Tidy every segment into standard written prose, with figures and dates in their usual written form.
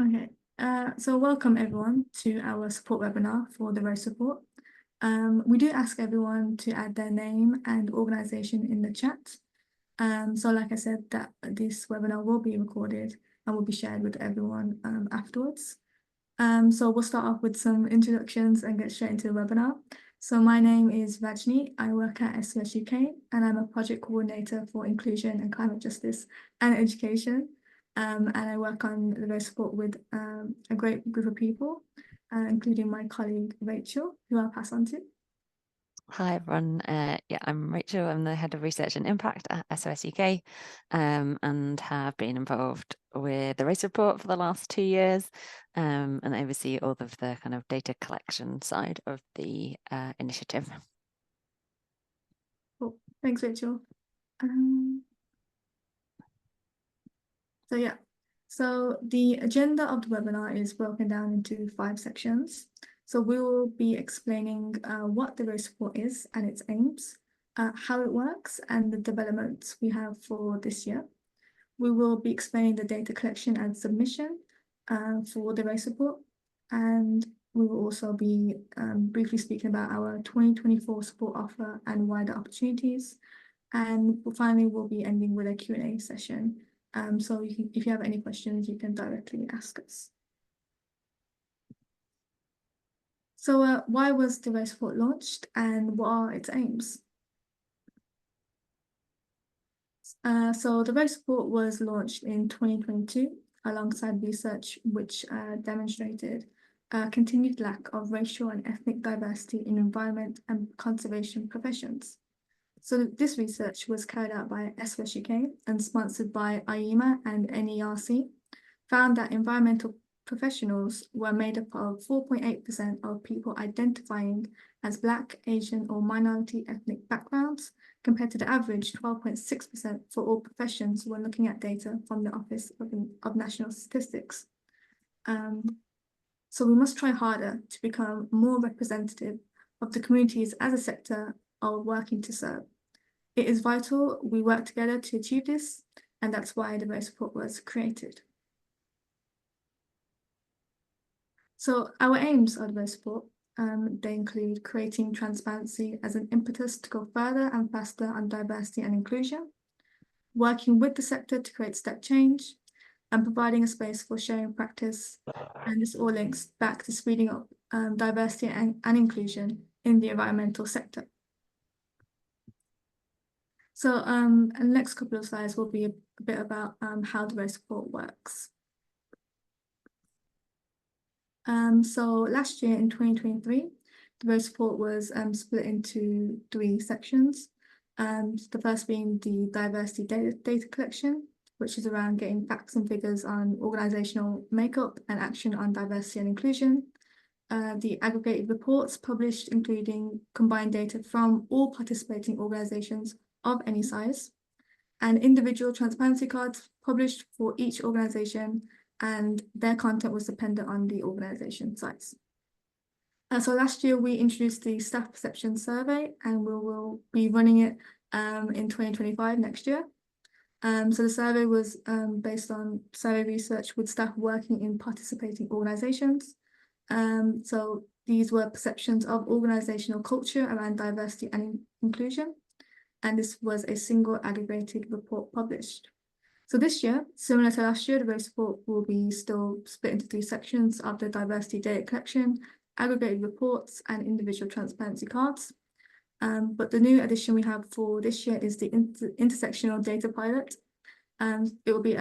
Okay, so welcome everyone to our support webinar for the race support. We do ask everyone to add their name and organization in the chat. So like I said, that this webinar will be recorded and will be shared with everyone afterwards. So we'll start off with some introductions and get straight into the webinar. So my name is Rajni. I work at SOS UK and I'm a project coordinator for inclusion and climate justice and education. And I work on the race support with a great group of people, including my colleague Rachel, who I'll pass on to. Hi everyone, yeah, I'm Rachel. I'm the Head of Research and Impact at SOS UK and have been involved with the race report for the last 2 years and oversee all of the kind of data collection side of the initiative. Cool. Thanks, Rachel. So the agenda of the webinar is broken down into 5 sections. So we will be explaining what the race report is and its aims, how it works, and the developments we have for this year. We will be explaining the data collection and submission for the race report, and we will also be briefly speaking about our 2024 support offer and wider opportunities. And finally, we'll be ending with a Q&A session. So if you have any questions, you can directly ask us. So why was the race report launched and what are its aims? So the race report was launched in 2022 alongside research which demonstrated a continued lack of racial and ethnic diversity in environment and conservation professions. So this research was carried out by SOS UK and sponsored by IEMA and NERC, found that environmental professionals were made up of 4.8% of people identifying as Black, Asian or minority ethnic backgrounds, compared to the average 12.6% for all professions when looking at data from the Office of National Statistics. So we must try harder to become more representative of the communities as a sector are working to serve. It is vital we work together to achieve this, and that's why the race report was created. So our aims of the race report, they include creating transparency as an impetus to go further and faster on diversity and inclusion, working with the sector to create step change, and providing a space for sharing practice. And this all links back to speeding up diversity and inclusion in the environmental sector. So the next couple of slides will be a bit about how the race report works. So last year in 2023, the race report was split into 3 sections. The first being the diversity data collection, which is around getting facts and figures on organisational makeup and action on diversity and inclusion. The aggregated reports published, including combined data from all participating organisations of any size, and individual transparency cards published for each organisation, and their content was dependent on the organisation size. So last year we introduced the staff perception survey, and we will be running it in 2025 next year. So the survey was based on survey research with staff working in participating organisations. So these were perceptions of organisational culture around diversity and inclusion, and this was a single aggregated report published. So this year, similar to last year, the race report will be still split into 3 sections of the diversity data collection, aggregated reports, and individual transparency cards. But the new addition we have for this year is the intersectional data pilot. It will be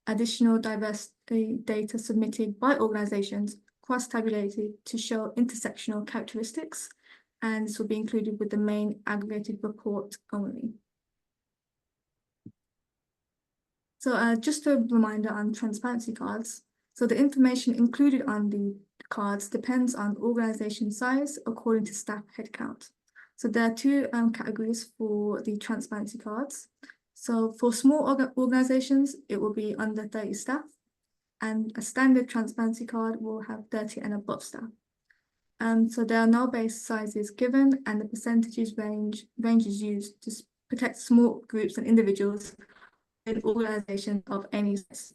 additional diversity data submitted by organisations, cross-tabulated to show intersectional characteristics, and this will be included with the main aggregated report only. So just a reminder on transparency cards. So the information included on the cards depends on organisation size according to staff headcount. So there are 2 categories for the transparency cards. So for small organisations, it will be under 30 staff, and a standard transparency card will have 30 and above staff. So there are no base sizes given, and the percentages range is used to protect small groups and individuals in organisations of any size.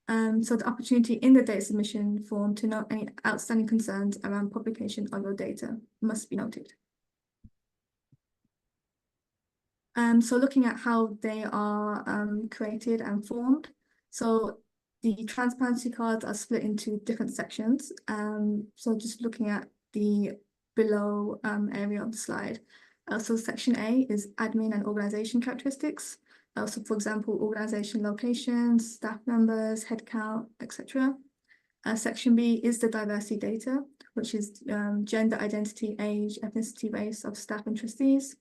So the opportunity in the data submission form to note any outstanding concerns around publication of your data must be noted. So looking at how they are created and formed. So the transparency cards are split into different sections. So just looking at the below area of the slide. So section A is admin and organization characteristics. So for example, organization locations, staff members, headcount, etc. Section B is the diversity data, which is gender, identity, age, ethnicity, race of staff and trustees.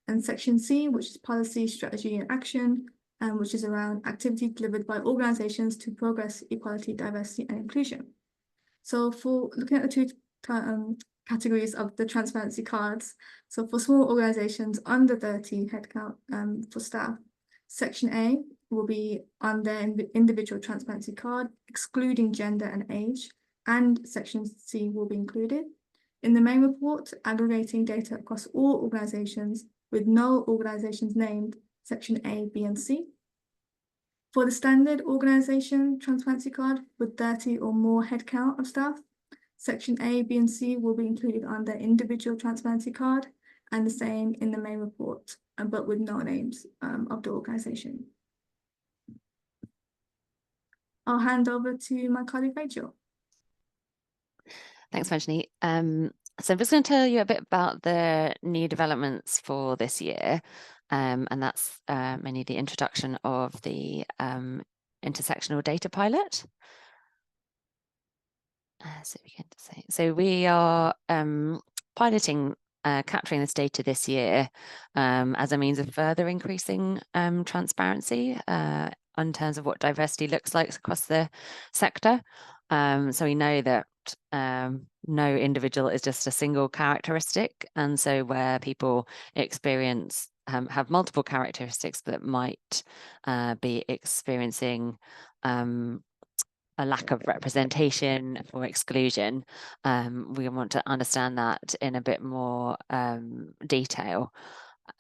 And section C, which is policy, strategy, and action, which is around activity delivered by organizations to progress equality, diversity, and inclusion. So for looking at the two categories of the transparency cards, so for small organizations under 30 headcount for staff, section A will be on their individual transparency card, excluding gender and age, and section C will be included. In the main report, aggregating data across all organizations with no organizations named, section A, B, and C. For the standard organization transparency card with 30 or more headcount of staff, section A, B, and C will be included on their individual transparency card, and the same in the main report, but with no names of the organization. I'll hand over to my colleague Rachel. Thanks, Manjani. So I'm just going to tell you a bit about the new developments for this year, and that's mainly the introduction of the intersectional data pilot. So we are piloting capturing this data this year as a means of further increasing transparency in terms of what diversity looks like across the sector. So we know that no individual is just a single characteristic, and so where people experience have multiple characteristics that might be experiencing a lack of representation or exclusion, we want to understand that in a bit more detail.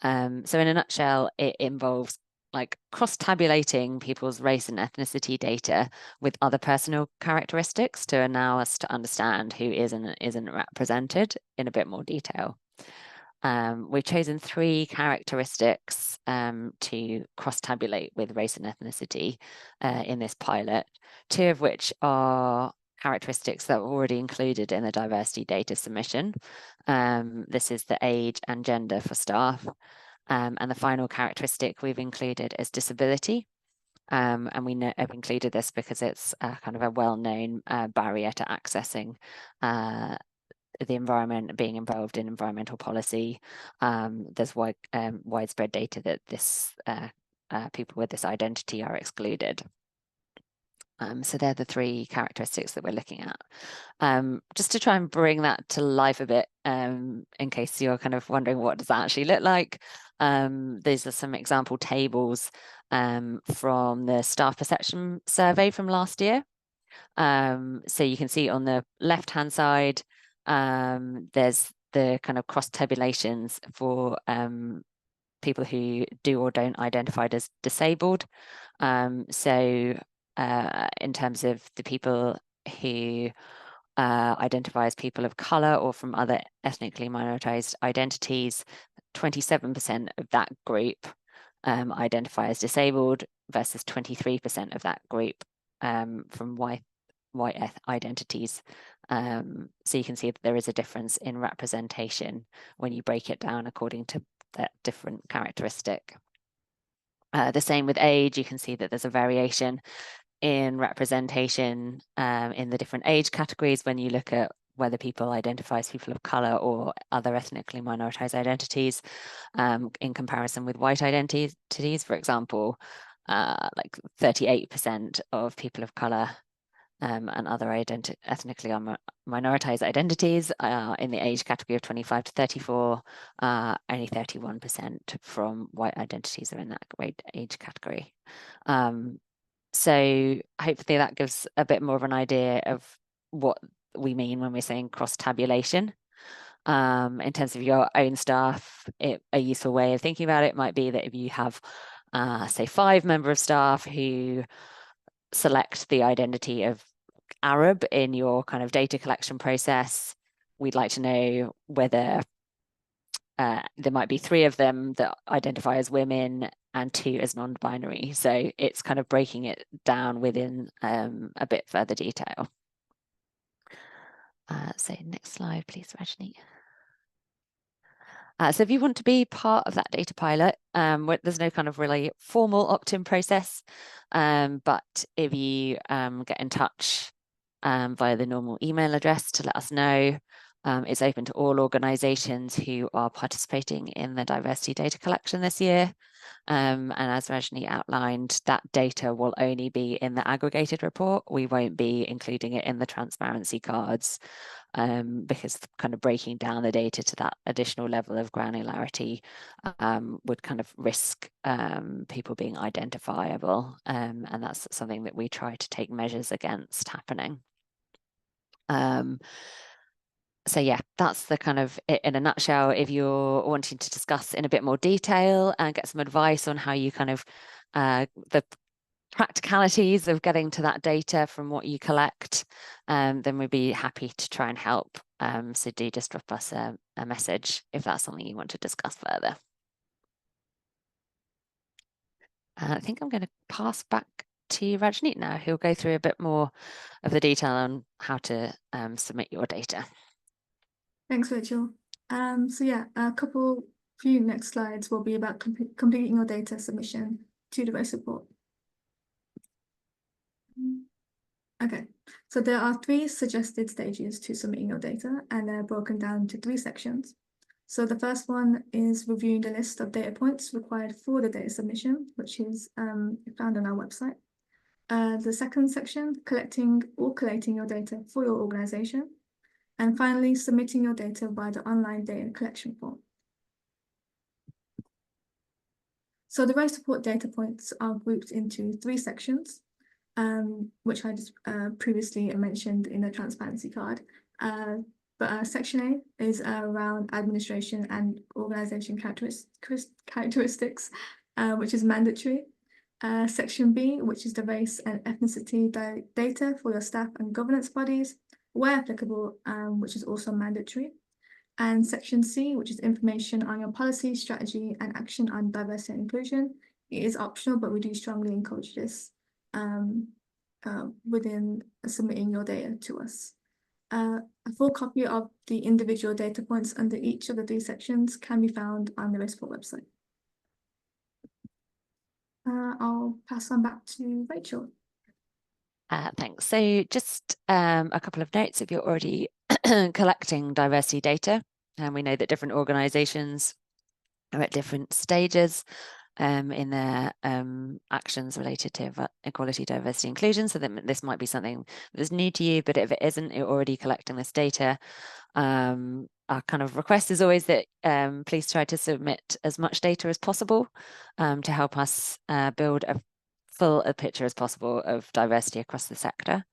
So in a nutshell, it involves like cross-tabulating people's race and ethnicity data with other personal characteristics to allow us to understand who is and isn't represented in a bit more detail. We've chosen 3 characteristics to cross-tabulate with race and ethnicity in this pilot, 2 of which are characteristics that were already included in the diversity data submission. This is the age and gender for staff. And the final characteristic we've included is disability. And we have included this because it's kind of a well-known barrier to accessing the environment, being involved in environmental policy. There's widespread data that this people with this identity are excluded. So they're the 3 characteristics that we're looking at. Just to try and bring that to life a bit, in case you're kind of wondering what does that actually look like. These are some example tables from the staff perception survey from last year. So you can see on the left-hand side, there's the kind of cross tabulations for people who do or don't identify as disabled. So in terms of the people who identify as people of color or from other ethnically minoritized identities, 27% of that group identify as disabled versus 23% of that group from white identities. So you can see that there is a difference in representation when you break it down according to that different characteristic. The same with age. You can see that there's a variation in representation in the different age categories when you look at whether people identify as people of color or other ethnically minoritized identities in comparison with white identities. For example, like 38% of people of color and other ethnically minoritized identities in the age category of 25 to 34, only 31% from white identities are in that age category. So hopefully that gives a bit more of an idea of what we mean when we're saying cross-tabulation. In terms of your own staff, a useful way of thinking about it might be that if you have, say, 5 members of staff who select the identity of Arab in your kind of data collection process. We'd like to know whether there might be 3 of them that identify as women and 2 as non-binary. So it's kind of breaking it down within a bit further detail. So next slide, please, Rajni. So if you want to be part of that data pilot, there's no kind of really formal opt-in process, but if you get in touch via the normal email address to let us know, it's open to all organisations who are participating in the diversity data collection this year. And as Rajni outlined, that data will only be in the aggregated report. We won't be including it in the transparency cards, because kind of breaking down the data to that additional level of granularity would kind of risk people being identifiable. And that's something that we try to take measures against happening. So yeah, that's the kind of it in a nutshell. If you're wanting to discuss in a bit more detail and get some advice on how you kind of the practicalities of getting to that data from what you collect, then we'd be happy to try and help. So do just drop us a message if that's something you want to discuss further. I think I'm going to pass back to Rajneet now, who'll go through a bit more of the detail on how to submit your data. Thanks, Rachel. So yeah, few next slides will be about completing your data submission to the race report. Okay, so there are 3 suggested stages to submitting your data, and they're broken down into 3 sections. So the first one is reviewing the list of data points required for the data submission, which is found on our website. The second section, collecting or collating your data for your organization. And finally, submitting your data via the online data collection form. So the race report data points are grouped into 3 sections, which I just previously mentioned in the transparency card. But section A is around administration and organization characteristics, which is mandatory. Section B, which is the race and ethnicity data for your staff and governance bodies, where applicable, which is also mandatory. And section C, which is information on your policy, strategy, and action on diversity and inclusion. It is optional, but we do strongly encourage this within submitting your data to us. A full copy of the individual data points under each of the 3 sections can be found on the RaceReport website. I'll pass on back to Rachel. Thanks. So just a couple of notes. If you're already collecting diversity data, and we know that different organisations are at different stages in their actions related to equality, diversity, inclusion. So that this might be something that's new to you, but if it isn't, you're already collecting this data. Our kind of request is always that please try to submit as much data as possible to help us build a full picture as possible of diversity across the sector.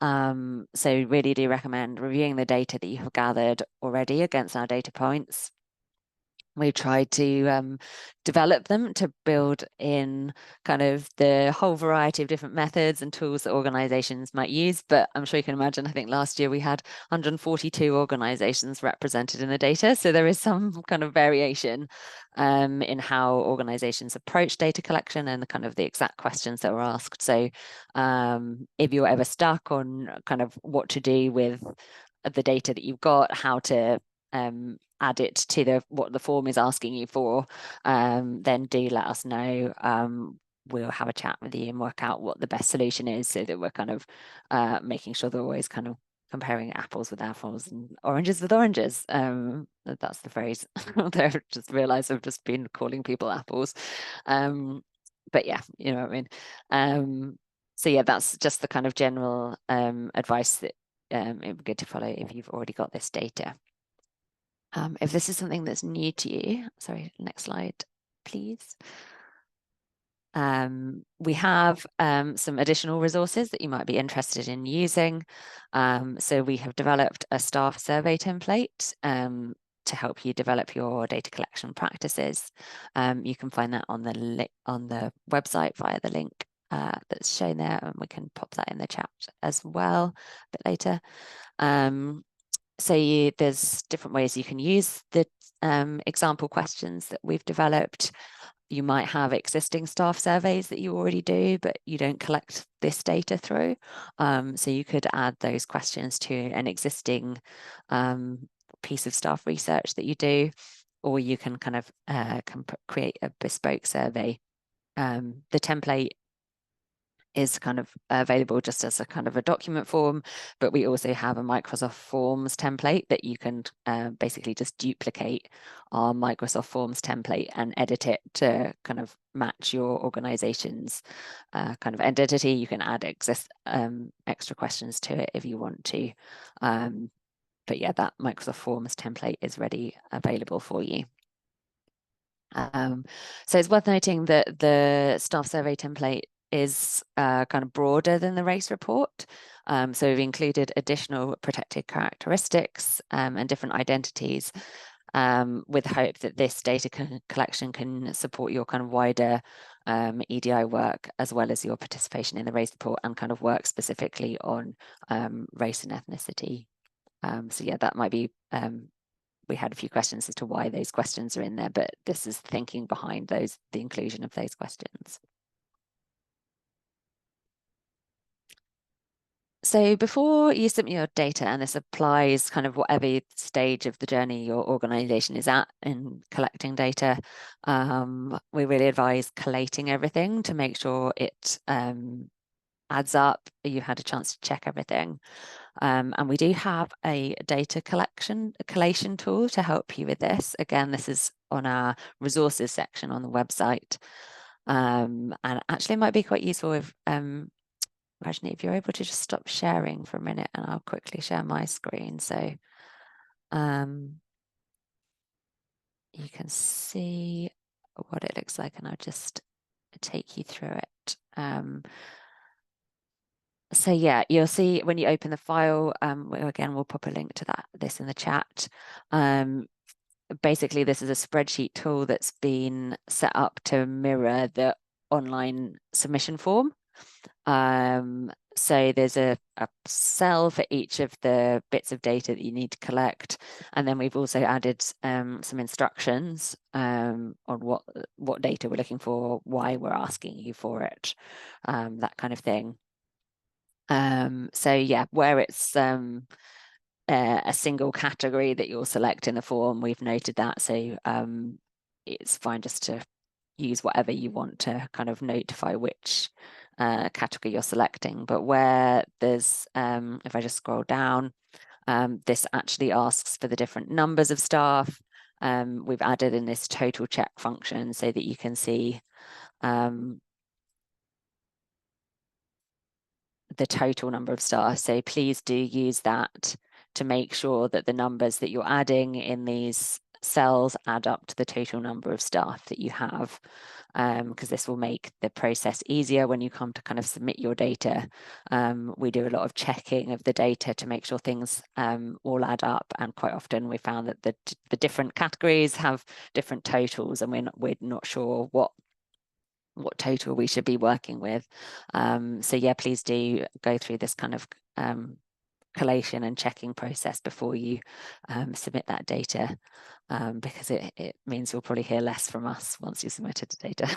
So really do recommend reviewing the data that you have gathered already against our data points. We've tried to develop them to build in kind of the whole variety of different methods and tools that organisations might use. But I'm sure you can imagine, I think last year we had 142 organisations represented in the data. So there is some kind of variation in how organisations approach data collection and the kind of the exact questions that were asked. So if you're ever stuck on kind of what to do with the data that you've got, how to add it to what the form is asking you for, then do let us know. We'll have a chat with you and work out what the best solution is, so that we're kind of making sure they're always kind of comparing apples with apples and oranges with oranges. That's the phrase. I've just realized I've just been calling people apples. But yeah, you know what I mean. So yeah, that's just the kind of general advice that it would be good to follow if you've already got this data. If this is something that's new to you, sorry, next slide, please. We have some additional resources that you might be interested in using. So we have developed a staff survey template to help you develop your data collection practices. You can find that on the website via the link that's shown there, and we can pop that in the chat as well a bit later. So there's different ways you can use the example questions that we've developed. You might have existing staff surveys that you already do, but you don't collect this data through. So you could add those questions to an existing piece of staff research that you do, or you can kind of create a bespoke survey. The template is kind of available just as a kind of a document form, but we also have a Microsoft Forms template that you can basically just duplicate our Microsoft Forms template and edit it to kind of match your organization's kind of identity. You can add extra questions to it if you want to. But yeah, that Microsoft Forms template is ready, available for you. So it's worth noting that the staff survey template is kind of broader than the race report. So we've included additional protected characteristics and different identities with hope that this data collection can support your kind of wider EDI work, as well as your participation in the race report, and kind of work specifically on race and ethnicity. So yeah, that might be we had a few questions as to why those questions are in there, but this is thinking behind the inclusion of those questions. So before you submit your data, and this applies kind of whatever stage of the journey your organization is at in collecting data, we really advise collating everything to make sure it adds up, you had a chance to check everything. And we do have a data collation tool to help you with this. Again, this is on our resources section on the website. And actually it might be quite useful if, Rajni, if you're able to just stop sharing for a minute, and I'll quickly share my screen. So you can see what it looks like, and I'll just take you through it. So yeah, you'll see when you open the file, again, we'll pop a link to this in the chat. Basically, this is a spreadsheet tool that's been set up to mirror the online submission form. So there's a cell for each of the bits of data that you need to collect. And then we've also added some instructions on what data we're looking for, why we're asking you for it, that kind of thing. So yeah, where it's a single category that you'll select in the form, we've noted that. So it's fine just to use whatever you want to kind of notify which category you're selecting. But where there's, if I just scroll down, this actually asks for the different numbers of staff. We've added in this total check function so that you can see the total number of staff. So please do use that to make sure that the numbers that you're adding in these cells add up to the total number of staff that you have, because this will make the process easier when you come to kind of submit your data. We do a lot of checking of the data to make sure things all add up, and quite often we found that the different categories have different totals, and we're not sure what total we should be working with. So yeah, please do go through this kind of collation and checking process before you submit that data, because it means you'll probably hear less from us once you submitted the data.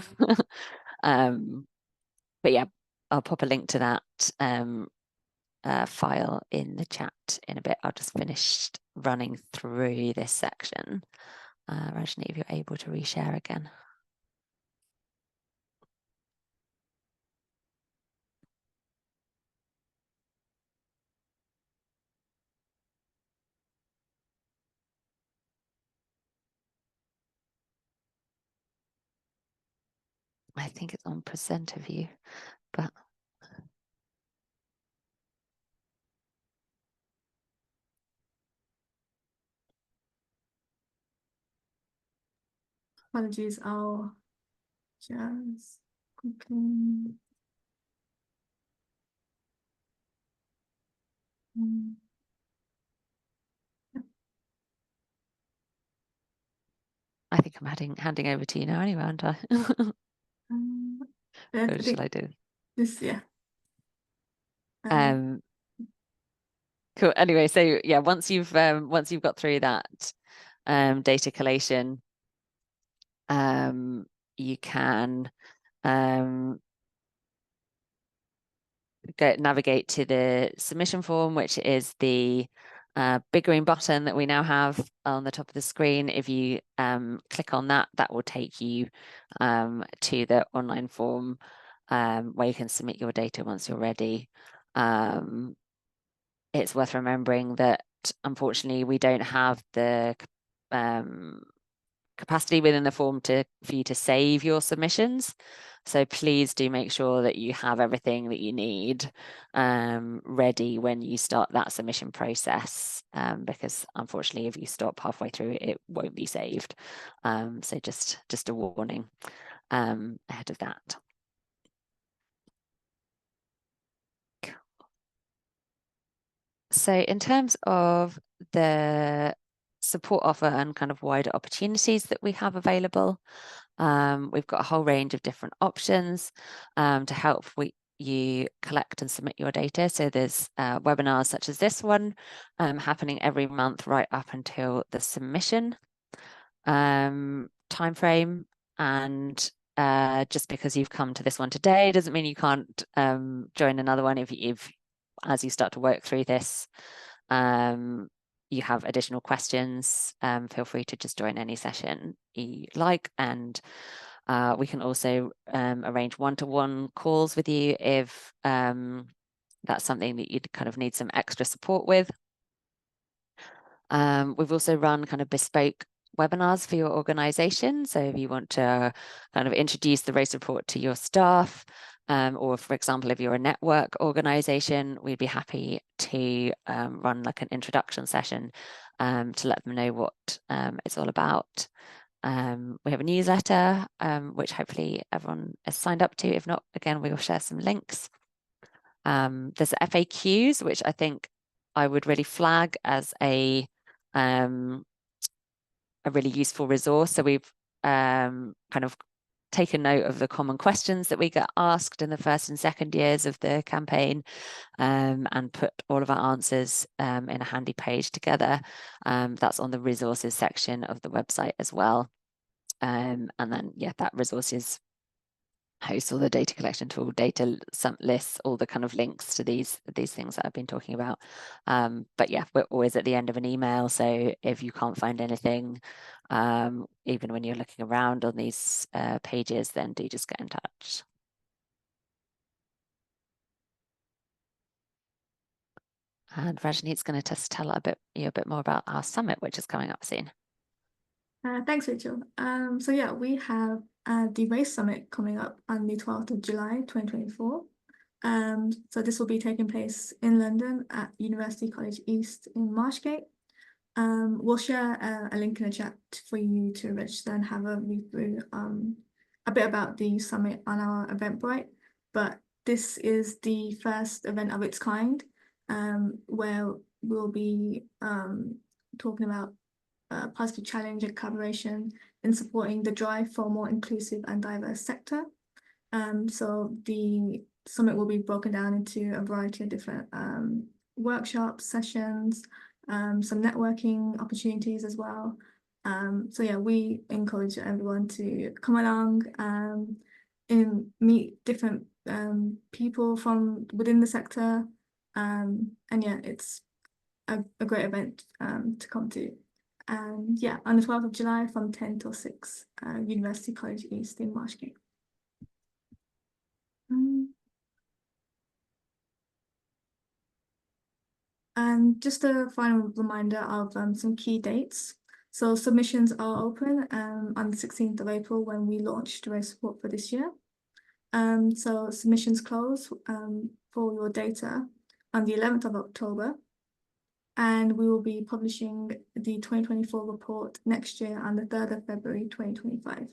But yeah, I'll pop a link to that file in the chat in a bit. I'll just finish running through this section. Rajni, if you're able to reshare again. I think it's on presenter view, but Apologies, I'll just quickly. I think I'm handing over to you now anyway, aren't I? I Or think shall I do? Yeah. Um, cool. Anyway, so yeah, once you've got through that data collation, you can navigate to the submission form, which is the big green button that we now have on the top of the screen. If you click on that, that will take you to the online form where you can submit your data once you're ready. It's worth remembering that unfortunately we don't have the capacity within the form for you to save your submissions. So please do make sure that you have everything that you need ready when you start that submission process, because unfortunately, if you stop halfway through, it won't be saved. So just a warning ahead of that. So in terms of the support offer and kind of wider opportunities that we have available, we've got a whole range of different options to help you collect and submit your data. So there's webinars such as this one happening every month right up until the submission timeframe. And just because you've come to this one today doesn't mean you can't join another one if as you start to work through this, you have additional questions, feel free to just join any session you like. And we can also arrange one-to-one calls with you if that's something that you'd kind of need some extra support with. We've also run kind of bespoke webinars for your organization. So if you want to kind of introduce the race report to your staff, or for example, if you're a network organization, we'd be happy to run like an introduction session to let them know what it's all about. We have a newsletter, which hopefully everyone is signed up to. If not, again, we will share some links. There's FAQs, which I think I would really flag as a really useful resource. So we've kind of taken note of the common questions that we get asked in the first and second years of the campaign, and put all of our answers in a handy page together. That's on the resources section of the website as well. And then, yeah, that resources hosts all the data collection tool, data lists, all the kind of links to these things that I've been talking about. But yeah, we're always at the end of an email. So if you can't find anything, even when you're looking around on these pages, then do just get in touch. And Rajneet's going to just tell a bit more about our summit, which is coming up soon. Thanks, Rachel. So yeah, we have the Race Summit coming up on the 12th of July, 2024. So this will be taking place in London at University College East in Marshgate. We'll share a link in the chat for you to register and have a read through a bit about the summit on our Eventbrite. But this is the first event of its kind, where we'll be talking about positive challenge and collaboration in supporting the drive for a more inclusive and diverse sector. So the summit will be broken down into a variety of different workshops, sessions, some networking opportunities as well. So yeah, we encourage everyone to come along and meet different people from within the sector. And yeah, it's a great event to come to. And yeah, on the 12th of July from 10 till 6, University College East in Marshgate. And just a final reminder of some key dates. So submissions are open on the 16th of April when we launched race support for this year. So submissions close for your data on the 11th of October. And we will be publishing the 2024 report next year on the 3rd of February 2025.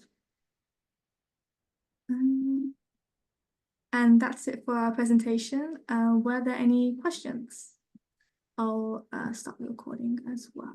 And that's it for our presentation. Were there any questions? I'll stop the recording as well.